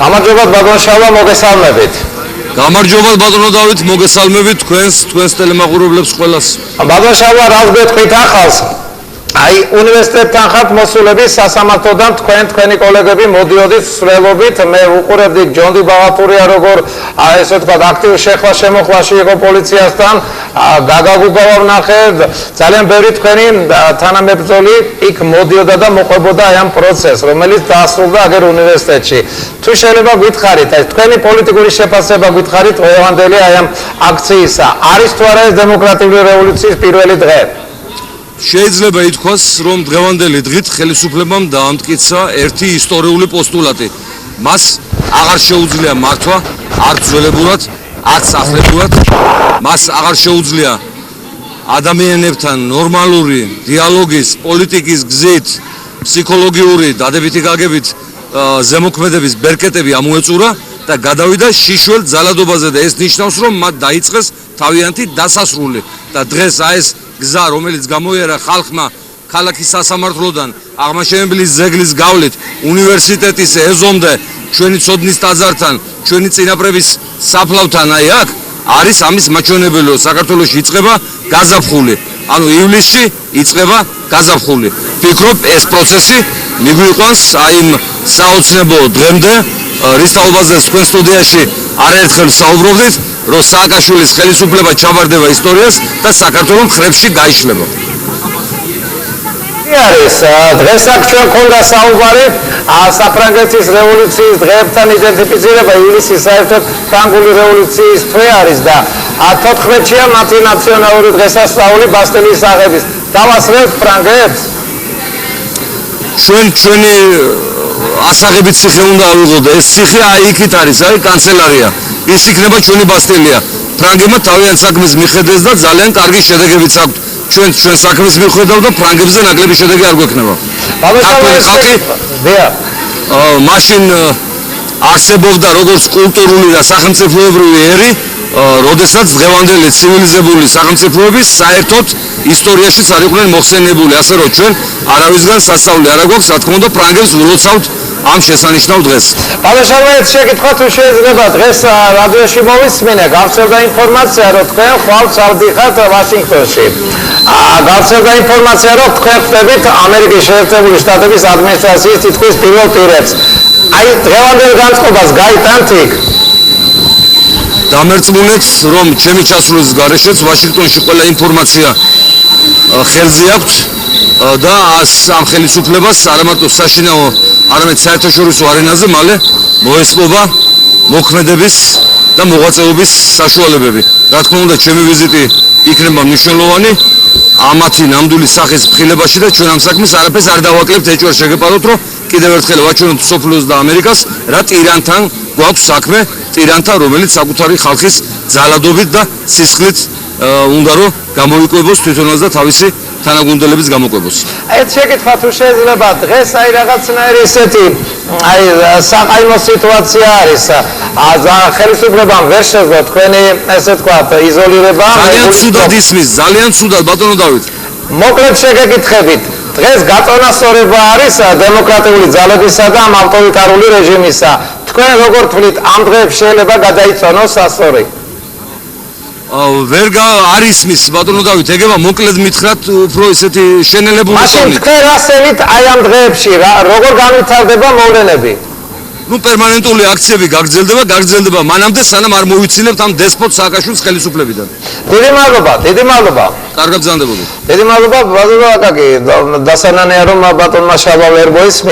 გამარჯობა ბატონ შალვა, მოგესალმებით. გამარჯობა ბატონო დავით, მოგესალმებით თქვენს ტელემაყურებლებს ყველას. ბატონ შალვა, რას გეტყვით ახალს? აი უნივერსიტეტთან ხართ მოსულები სასამართლოდან თქვენი კოლეგები მოდიოდით სვლელობით მე უყურებდი ჯონდი ბაღატურია როგორ ესე ვთქვათ აქტიურ შეხლა-შემოხლაში იყო პოლიციასთან გაგაგუბავა ვნახე ძალიან ბევრი თქვენი თანამებრძოლი იქ მოდიოდა და მოყვებოდა აი ამ პროცესს რომელიც დაასრულდა აგერ უნივერსიტეტში თუ შეიძლება გითხარით აი თქვენი პოლიტიკური შეფასება გითხარით დღევანდელი აი ამ აქციისა არის თუ არა ეს დემოკრატიული რევოლუციის პირველი დღე შეიძლება ითქვას, რომ დღევანდელი დღით ხელისუფლებამ დაამტკიცა ერთი ისტორიული პოსტულატი. მას აღარ შეუძლია მართვა, არც ძველებურად, არც ახლებურად. მას აღარ შეუძლია ადამიანებთან ნორმალური დიალოგის, პოლიტიკის გზით, ფსიქოლოგიური დადებითი გაგებით ზემოქმედების ბერკეტები ამოეწურა და გადავიდა შიშველ ძალადობაზე და ეს ნიშნავს, რომ მათ დაიწყეს თავიანთი დასასრული და დღეს ეს გზა რომელიც გამოიარა ხალხმა ქალაქის სასამართლოდან აღმაშენებლის ძეგლის გავლით უნივერსიტეტის ეზომდე ჩვენი ცოდნის ტაძართან ჩვენი წინაპრების საფლავთან აი აქ არის ამის მაჩვენებელი საქართველოში იწყება გაზაფხული ანუ ივლისში იწყება გაზაფხული ვფიქრობ ეს პროცესი მიგვიყვანს აი იმ საოცნებო დღემდე რის თაობაზე თქვენ სტუდიაში არაერთხელ საუბრობდით რომ სააკაშვილის ხელისუფლება ჩაბარდება ისტორიას და საქართველოს ხრებში გაიშლება. არის დღეს აქ ჩვენ გქონდა საუბარი საფრანგეთის რევოლუციის დღეებთან იდენტიფიცირება ივლისის საერთოდ ფრანგული რევოლუციის თვე არის და 14-ია მათი ნაციონალური დღესასწაული ბასტილიის აღების. დავასრულებთ ფრანგებს? ჩვენი ასაღებით ციხე უნდა ავიღოთ ეს ციხე აი იქით არის აი კანცელარია ის იქნება ჩვენი ბასტილია ფრანგებმა თავიანთ საქმეს მიხედეს და ძალიან კარგი შედეგებიც აქვთ ჩვენ საქმეს მიხედავ და ფრანგებზე ნაკლები შედეგი არ გვექნება ხალხი მაშინ არსებობდა როგორც კულტურული და სახელმწიფოებრივი ერი როდესაც დღევანდელი ცივილიზებული სახელმწიფოების საერთოდ ისტორიაშიც არ იყვნენ მოხსენებული ასე რომ ჩვენ არავისგან სასწაული არ აქვს რა თქმა უნდა ფრანგებს ვლოცავთ ამ შესანიშნავ დღეს. ბატონ შალვა, შეკითხვა თუ შეიძლება დღეს რადიოში მოვისმინე, გავრცელდა ინფორმაცია, რომ თქვენ ხვალ წავდიხართ ვაშინგტონში. გავრცელდა ინფორმაცია, რომ თქვენ ხდებით ამერიკის შეერთებული შტატების ადმინისტრაციის თითქმის პირველ პირებს. აი დღევანდელ განწყობას გაიტანთ იქ? დამერწმუნეთ, რომ ჩემი ჩასვლის გარეშეც ვაშინგტონში ყველა ინფორმაცია ხელზე აქვთ და ამ ხელისუფლებას არა მარტო საშინაო არამედ საერთაშორისო არენაზე მალე მოესწრობა მოქმედების და მოღვაწეობის საშუალებები. რა თქმა უნდა, ჩემი ვიზიტი იქნება მნიშვნელოვანი ამათი ნამდვილი სახის მხილებაში და ჩვენ ამ საქმეს არაფერს არ დავაკლებთ ეჭვარ შეგეპაროთ, რომ კიდევ ერთხელ ვაჩვენოთ სოფლიოს და ამერიკას, რა ტირანთან გვაქვს საქმე, ტირანთან, რომელიც საკუთარი ხალხის ძალადობით და სისხლით უნდა რომ გამოიკვებოს თვითონაც და თავისი თანაგუნდელების გამოკვებოს. აი შეკითხვა თუ შეიძლება დღეს აი რაღაცნაირი ესეთი აი საყაიმო სიტუაცია არის. ხელისუფლებამ ვერ შეძლო თქვენი ესე ვთქვათ იზოლირება. ძალიან ცუდად ისმის, ძალიან ცუდად ბატონო დავით. მოკლედ შეგეკითხებით. დღეს გაწონასწორება არის დემოკრატიული ძალებისა და ამ ავტორიტარული რეჟიმისა. თქვენ როგორ თვლით ამ დღეებში შეიძლება გადაიწონოს სასწორი? ვერ არის მის ბატონო დავით ეგება მოკლედ მითხრათ უფრო ისეთი შენელებული ტონით. მაშინ თქვენ რასენით აი ამ დღეებში როგორ განვითარდება მოვლენები? ნუ პერმანენტული აქციები გაგრძელდება მანამდე სანამ არ მოვიცინებთ ამ დესპოტ სააკაშვილის ხელისუფლებიდან. დიდი მადლობა. კარგად ბრძანდებოდეთ. დიდი მადლობა ბატონო აკაკი დასანანია რომ ბატონმა შალვა ვერ მოისმინა